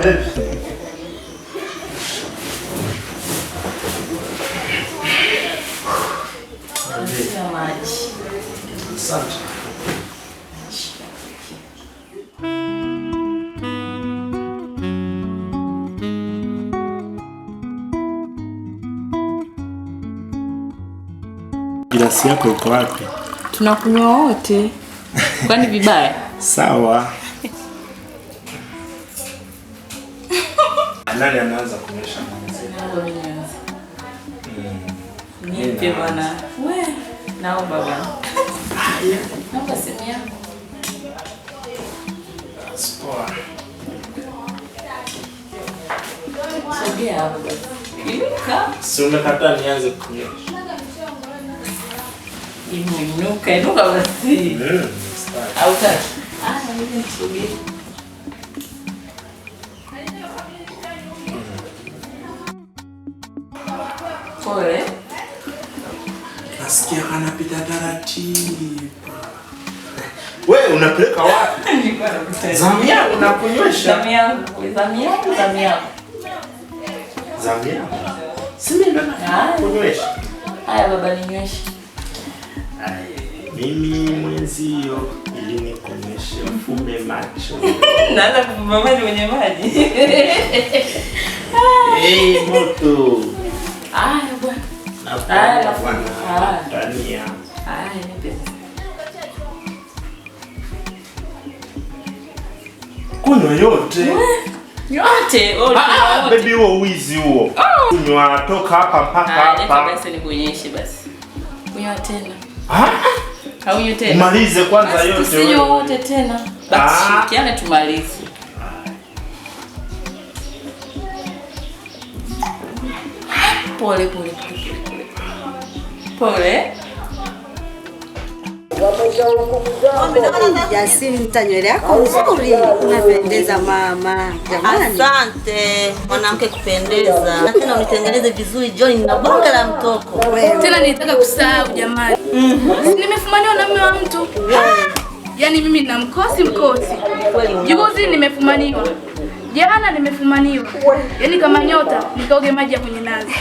Asante. Glasi yako iko wapi? Tunakunywa wote. Kwani vibaya? Sawa. Nani anaanza kunyesha mwanzo? Nipe bwana. Wewe naomba bwana. Naomba simu yako. Sawa. Sogea hapo. Inuka. Si umekataa nianze kunyesha. Inuka basi. Au tatu. Mimi nisubiri. Pole. Nasikia anapita taratibu. Wewe unapeleka wapi? Zamu yangu nakunywesha. Zamu yangu. Si mimi nakunywesha. Haya baba ninyweshe. Mimi mwenzio ili nikunyeshe ufume macho. Naanza kufumba maji kwenye maji. Moto. Bwana. Tania. Nipe. Kunywa yote. Yote. Baby huo wizi huo. Kunywa toka hapa mpaka hapa. Basi nikuonyeshe basi. Kunywa tena. Haunywi tena. Umalize kwanza yote. Usinywe wote tena. Basi shirikiane tumalize. Pole. Jasiri, nywele yako nzuri, unapendeza mama. Jamani. Asante. Mwanamke kupendeza. Na tena unitengeneze vizuri John na bonge la mtoko. Tena nitaka kusahau jamani. Nimefumaniwa na mume wa mtu. Yaani mimi nina mkosi. Juzi nimefumaniwa. Jana nimefumaniwa. Yaani kama nyota nikaoge maji ya kwenye nazi.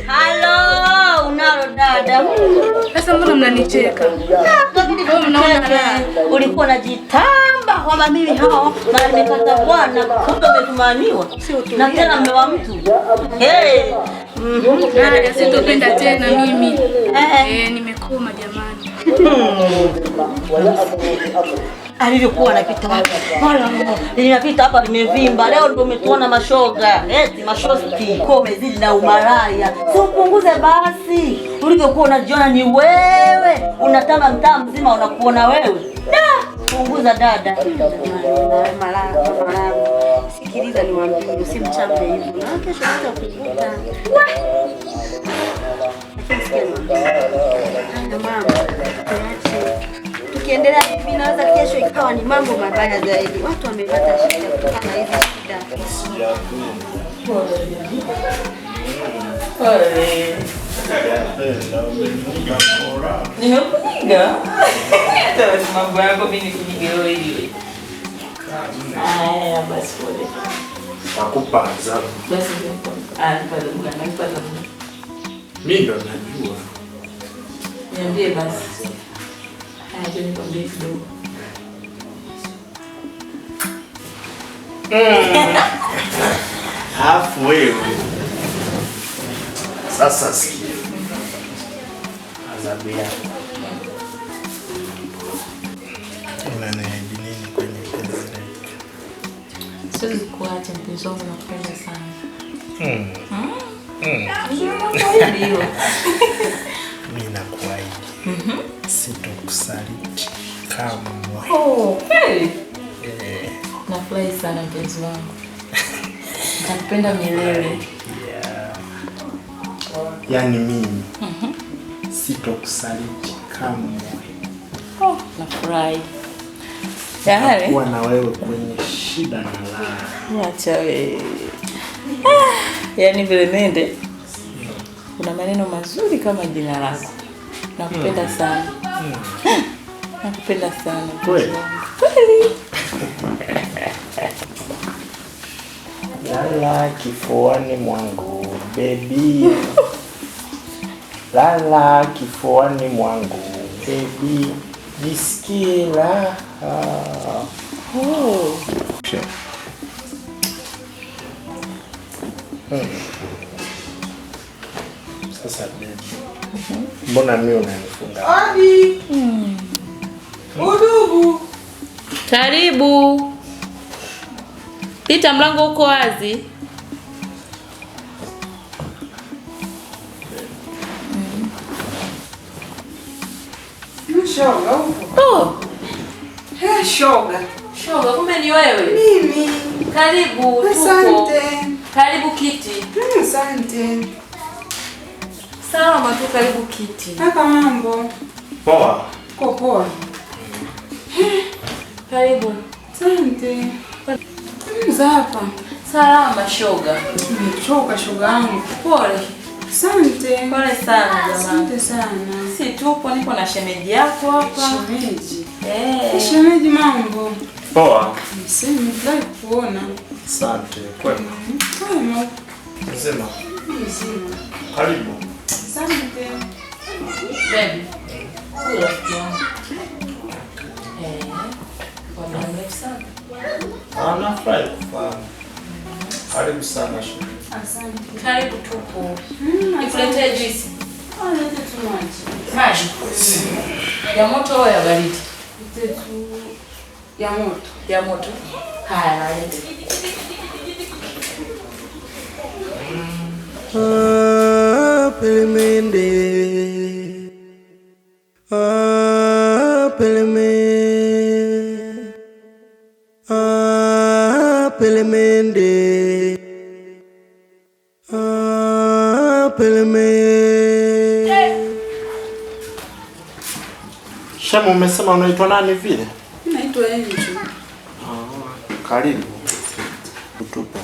Halo, unalo dada. Sasa mbona mnanicheka? Ulikuwa unajitamba kwamba mimi hao na nimepata bwana, kumbe umefumaniwa. Na tena mume wa mtu. Dada, sitopenda tena mimi. Nimekoma jamani. Alivyokuwa anapita hapa. Ninapita hapa nimevimba. Leo ndio umetuona mashoga. Mashosti. Kwa umezidi na umaraya. Si upunguze basi. Ulivyokuwa unajiona ni wewe. Unatamba mtaa mzima unakuona wewe. Punguza dada. Malala. Sikiliza niwaambie, usimchape hivyo. Na kesho utakukuta. Mama. Tukiendelea hivi naweza kesho ikawa ni mambo mabaya zaidi. Watu wamepata shida kutokana na hizi shida. Pole. Nimekupiga. Mambo yako mimi nikupige wewe. Basi pole. Nakupa adhabu. Basi nipata. Mimi ndo najua. Niambie basi. Nikwambie kidogo. Alafu wewe. Sasa sikia. Adhabu yako. Unaniahidi nini kwenye penzi letu? Siwezi kuacha mpenzi wangu, nakupenda sana. Mimi nakuahidi. Sitokusaliti kamwe. Kweli? Nafurahi sana mpenzi wangu. Nitakupenda milele. Yaani mimi sitokusaliti kamwe. Nafurahi. Kuwa na wewe kwenye shida na raha. Acha wewe. Yaani vile nende. Kuna maneno mazuri kama jina lako. Nakupenda sana. Nakupenda sana. Kweli? Kweli. Lala kifuani mwangu baby. Lala kifuani mwangu baby. Jisikie raha. Sasa baby. Mbona mimi unanifunga? Adi. Udugu. Karibu. Pita, mlango uko wazi. Shoga huko. Oh. Shoga. Shoga, kumbe ni wewe. Mimi. Karibu, tupo. Asante. Karibu kiti. Asante. Salama tu, karibu kiti. Kaka, mambo? Poa. Poa. Karibu. Asante. Hapa. Salama shoga. Nimechoka shoga yangu. Pole. Asante. Pole sana jamani. Asante sana. Si tupo, niko na shemeji yako hapa. Shemeji. Shemeji, mambo? Poa. Nimefurahi kuona. Asante. Kwema. Kwema. Mzima. Mzima. Karibu. Asante. Baby. Kula kidogo. Kwa muda mrefu sana. Nafurahi kufahamu. Karibu sana shemeji. Asante. Karibu tupo. Nikuletee juisi. Lete tu maji. Maji. Ya moto au ya baridi? Lete tu ya moto. Ya moto. Haya, nalete. Pelemende. Pelemende. Pelemende. Pelemende. Shemu, umesema unaitwa nani vile? Naitwa Angel. Karibu. Utupo.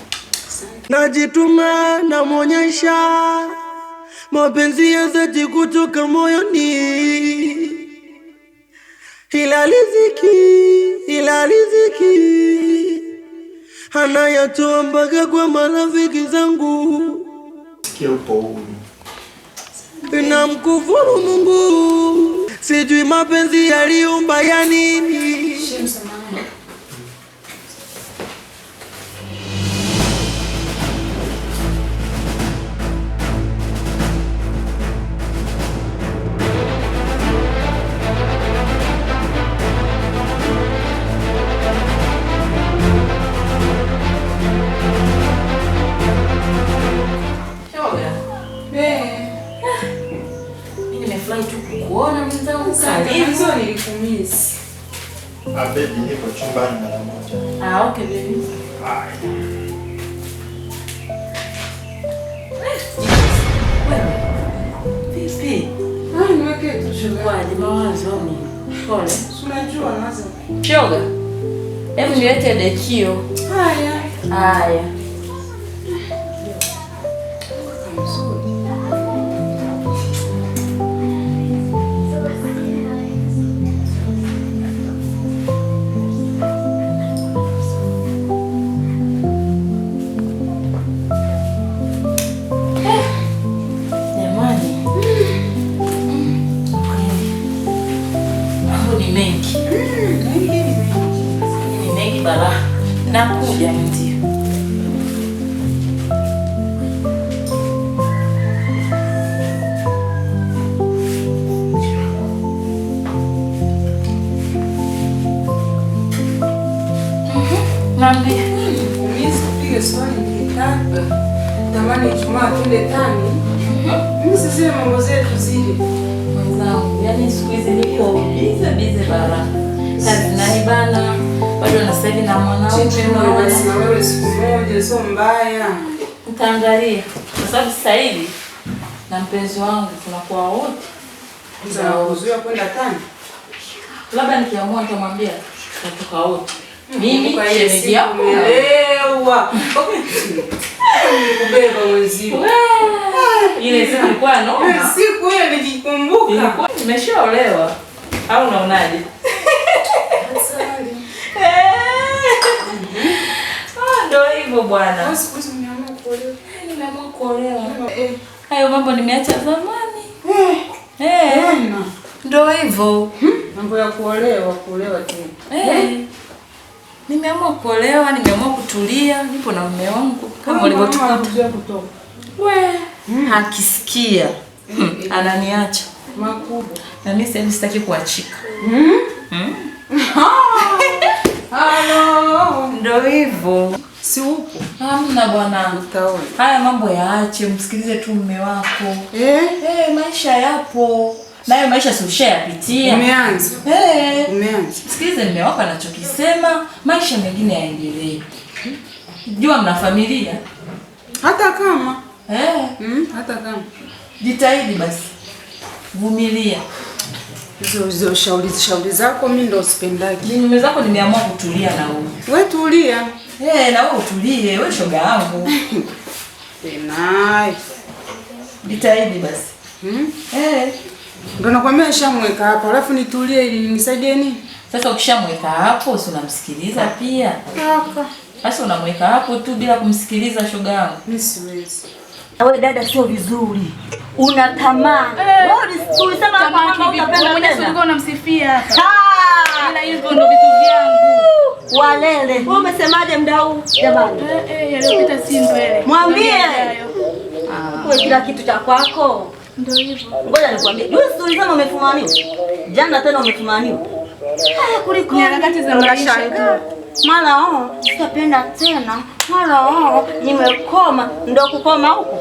Najituma namwonyesha mapenzi ya dhati kutoka moyoni, ila riziki anayatoa mpaka kwa marafiki zangu. Sikia upo huru. Namkufuru Mungu, sijui mapenzi yaliumba ya nini. Nimefurahi tu kukuona mwenzangu. Karibu. Nilikumisi. Baby, niko chumbani mara moja. Okay baby. Vipi? Niweke tu shoga. Kwaje mawazo ni? Pole. Unajua naanza. Shoga. Hebu niwete dekio. Haya. Nakuja mti. Nambi. Kumisi kupiga swali nikitaka. Tamani Ijumaa twende tani. Mimi sisi mambo zetu zile. Mwenzangu, yani siku hizi niko bize bara. Kazi nanibana. Bado na sasa hivi na mwanaume na wewe siku moja sio mbaya. Utaangalia. Kwa sababu sasa hivi na mpenzi wangu tunakuwa wote. Tunakuzuia kwenda tani. Labda nikiamua nitamwambia tutatoka wote. Mimi shemeji yako. Elewa. Kubeba mwenzio. Ile siku ilikuwa noma. Siku ile nikikumbuka. Ilikuwa tumeshaolewa. Au unaonaje? Ndio hivyo. hivyo bwana. Wewe siku hizi umeamua kuolewa. Nimeamua kuolewa. Hayo mambo nimeacha zamani. Ndio hivyo. Mambo ya kuolewa tena. Nimeamua kuolewa, nimeamua kutulia, nipo na mume wangu kama ulivyotukuta. Hakisikia. Ananiacha. Makubwa. Na mimi sasa sitaki kuachika. Halo. Ndio hivyo. Si upo? Hamna bwana. Utaona. Haya mambo yaache, msikilize tu mume wako. Maisha yapo. Nayo maisha si ushayapitia. Umeanza. Umeanza. Msikilize mume wako anachokisema, maisha mengine yaendelee. Jua mna familia. Hata kama. Hata kama. Jitahidi basi. Vumilia. Hizo shauri zako mimi ndo sipendaki. Mume zako nimeamua kutulia na wewe. Wewe tulia. Na wewe utulie, wewe shoga yangu. Nice. Jitahidi basi. Ndio nakwambia nishamweka hapo, alafu nitulie ili nisaidie nini? Sasa ukishamweka hapo, si unamsikiliza pia? Sasa unamweka hapo tu bila kumsikiliza shoga yangu. Mimi siwezi. Wewe dada sio vizuri. Una tamaa. Wewe ulisema kama unapenda mwenye ulikuwa unamsifia hapa. Ila hivyo ndio vitu vyangu. Walele. Wewe umesemaje muda huu jamani? Yaliyopita si mbele. Mwambie. Wewe kila kitu cha kwako. Ndio hivyo. Ngoja nikwambie. Juzi ulisema umefumaniwa. Jana tena umefumaniwa. Kuliko ni harakati za maisha. Mara sitapenda tena. Mara nimekoma. Ndio kukoma huko.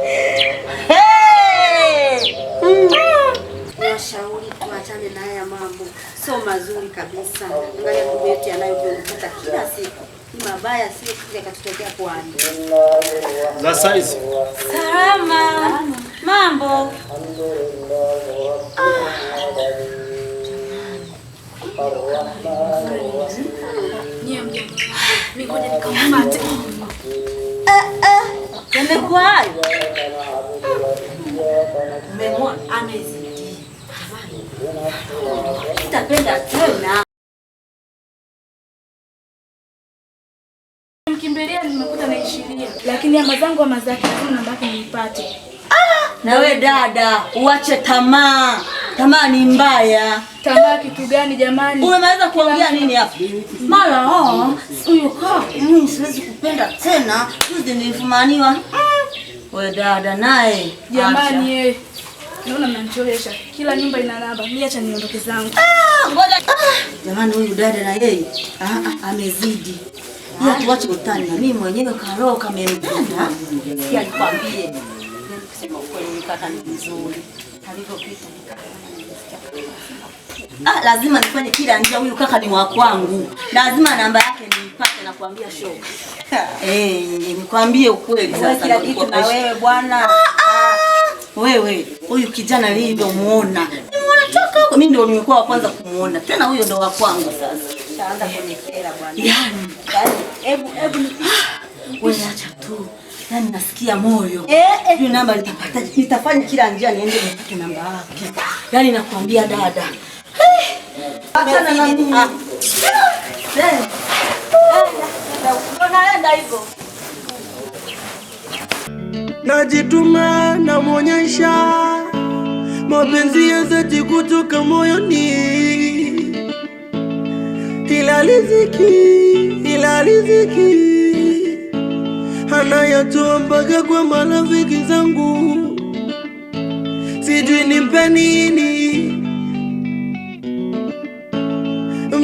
Nashauri tuachane na haya mambo. Sio mazuri kabisa. Angalia ndugu yetu anayokuta kila siku. Ni mabaya, sio kile katutokea kwani. Za size. Salama. Mambo. Mimi ngoja nikamfuate. Yamekuwaje? Umemwona amezidi. Sitapenda tena. Nimkimbilia nimekuta na 20. Lakini ama zangu ama zake namba yake nipate. Na we dada, uache tamaa. Tamaa ni mbaya. Tamaa kitu gani jamani? Umeweza kuongea nini hapa? Mara huyo mimi siwezi kupenda tena. Juzi nilifumaniwa. We dada naye. Jamani naona mnanicholesha. Kila nyumba ina namba. Mimi acha niondoke zangu. Ngoja. Jamani huyu dada na yeye amezidi. Tuache utani na mimi mwenyewe karoho kamempenda. Sikia nikwambie. Kusema ukweli nikata ni vizuri. Alivyopita lazima nifanye kila njia. Huyu kaka ni wa kwangu. Lazima namba yake niipate na kuambia shoga. Nikwambie ukweli sasa. Kila kitu na wewe bwana. Wewe, huyu kijana nilivyomuona. Nimeona toka huko. Mimi ndio nimekuwa wa kwanza kumuona. Tena huyo ndio wa kwangu sasa. Taanza kunikera bwana. Yaani, hebu wewe acha tu. Yaani nasikia moyo. Hiyo namba nitapata. Nitafanya kila njia niende nipate namba yake. Yaani nakwambia dada. Achana na mimi. Unaenda hivyo. Najituma namwonyesha mapenzi ya dhati kutoka moyoni, ila riziki anayatoa mpaka kwa marafiki zangu, sijui nimpe nini.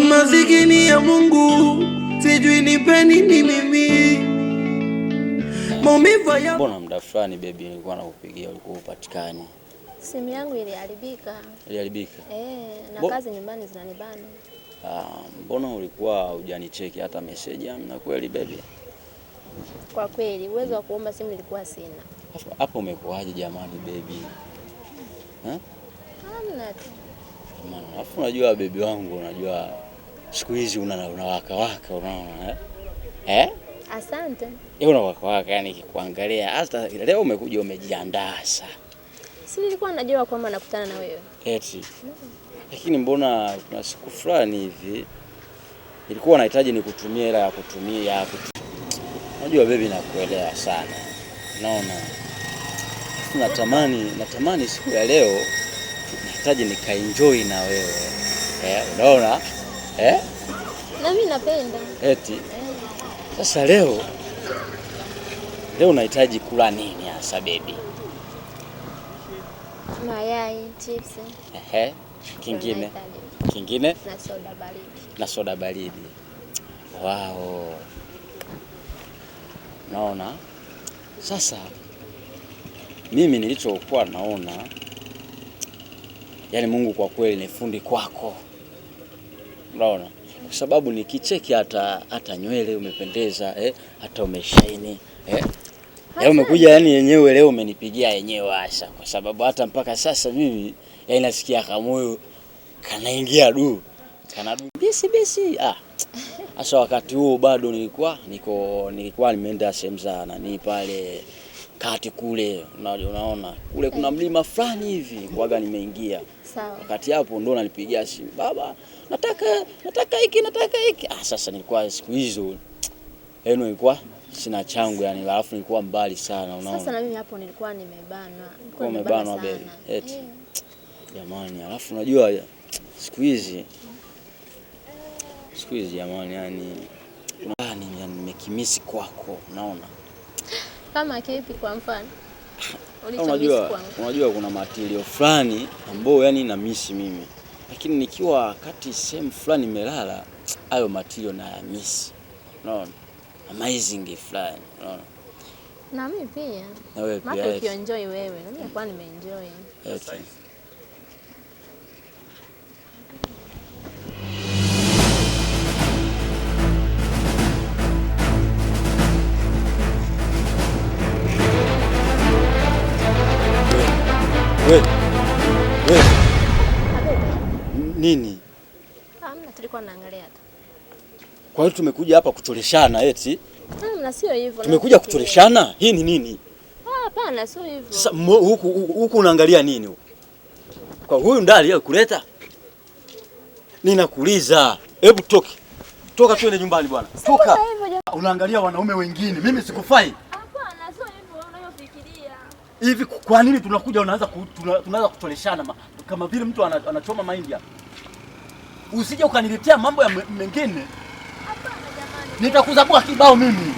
Masikini ya Mungu, sijui nimpe nini mimi. Mbona muda fulani baby nilikuwa nakupigia ulikuwa upatikani? Simu yangu iliharibika. Iliharibika? Na kazi nyumbani zinanibana. Mbona ulikuwa hujanicheki hata message amna kweli baby? Kwa kweli uwezo wa kuomba simu nilikuwa sina. Hapo umekuaje jamani baby? Hamna tu. Maana alafu unajua baby wangu, unajua siku hizi unawaka unaona Asante. Unawaka yani kikuangalia hata leo umekuja umejiandaa sana. Si nilikuwa najua kwamba nakutana na wewe. Eti. Lakini mbona kuna siku fulani hivi nilikuwa nahitaji nikutumie hela ya kutumia Unajua baby, nakuelewa sana. Naona natamani siku ya leo nahitaji nikaenjoy na wewe. Unaona? Na mimi napenda. Eti. Sasa leo unahitaji kula nini hasa baby? Mayai, chips. Kingine? Na soda baridi. Wow. Naona. Sasa mimi nilichokuwa naona, yani Mungu kwa kweli ni fundi kwako. Unaona? Kwa sababu nikicheki hata nywele umependeza, hata umeshaini, umekuja yani yenyewe leo umenipigia yenyewe hasa, kwa sababu hata mpaka sasa mimi yani nasikia kamoyo kanaingia kana bisi. Asa wakati huo bado nilikuwa nimeenda sehemu sana, ni pale kati kule, unaona kule kuna mlima fulani hivi kwaga nimeingia. Sawa. Wakati hapo ndo nalipigia simu, baba nataka hiki. Sasa nilikuwa siku hizo nilikuwa sina changu yani, alafu nilikuwa mbali sana, unaona. Sasa na mimi hapo nilikuwa nimebanwa. Nimebanwa baby. Eti. Jamani, alafu unajua siku hizi jamani, yani nimekimisi kwako, unaona. Kama kipi kwa mfano? Unajua kuna material fulani ambao yani na miss mimi. Lakini nikiwa kati sehemu fulani nimelala, hayo material na miss. Unaona? Amazing fulani, unaona. Na mimi pia. Na wewe pia. Maana ukionjoy wewe, na mimi kwa nimeenjoy. Eti. Wewe. Nini? Hamna, tulikuwa naangalia tu. Kwa hiyo tumekuja hapa kucholeshana eti? Na sio hivyo. Tumekuja kucholeshana? Hii ni nini? Hapana, sio hivyo. Sasa huku unaangalia nini huku? Kwa huyu ndali yeye kuleta? Ninakuuliza. Hebu toka tuende nyumbani bwana. Toka. Unaangalia wanaume wengine. Mimi sikufai. Hapana, sio hivyo unayofikiria. Hivi kwa nini tunakuja tunaanza kutoleshana kama vile mtu anachoma mahindi hapa? Usije ukaniletea mambo ya mengine. Hapana jamani. Nitakuzabua kibao mimi.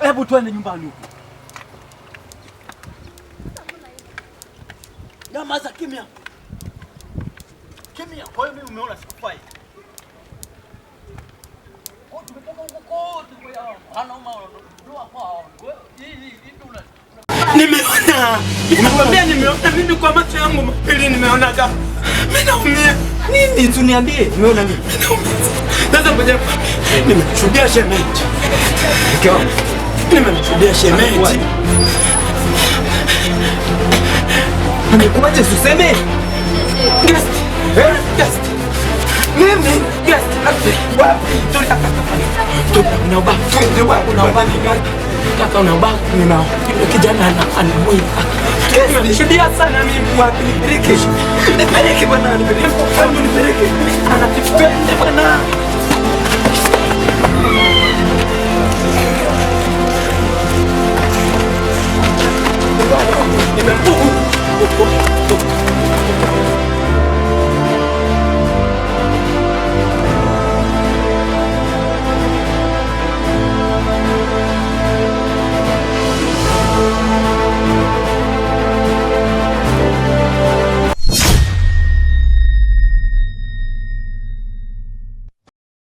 Hebu twende nyumbani huko. Nyamaza kimya. Kwa hiyo mimi umeona sikufai. Kwa tumetoka huko Nimeona. Nimekwambia nimeona mimi kwa macho yangu mapili nimeona kama. Mimi naumia. Nini tuniambie? Nimeona nini? Sasa ngoja. Nimeshuhudia shemeji. Mke wangu. Nimeshuhudia shemeji. Amekuaje useme? Guest. Guest. Mimi guest. Wapi? Tunaomba. Tunaomba nini? Kaka unaomba ninao. Kijana anamuita. Nimeshuhudia sana mimi wapi nipeleke. Nipeleke bwana, nipeleke. Nipeleke. Anatipenda bwana.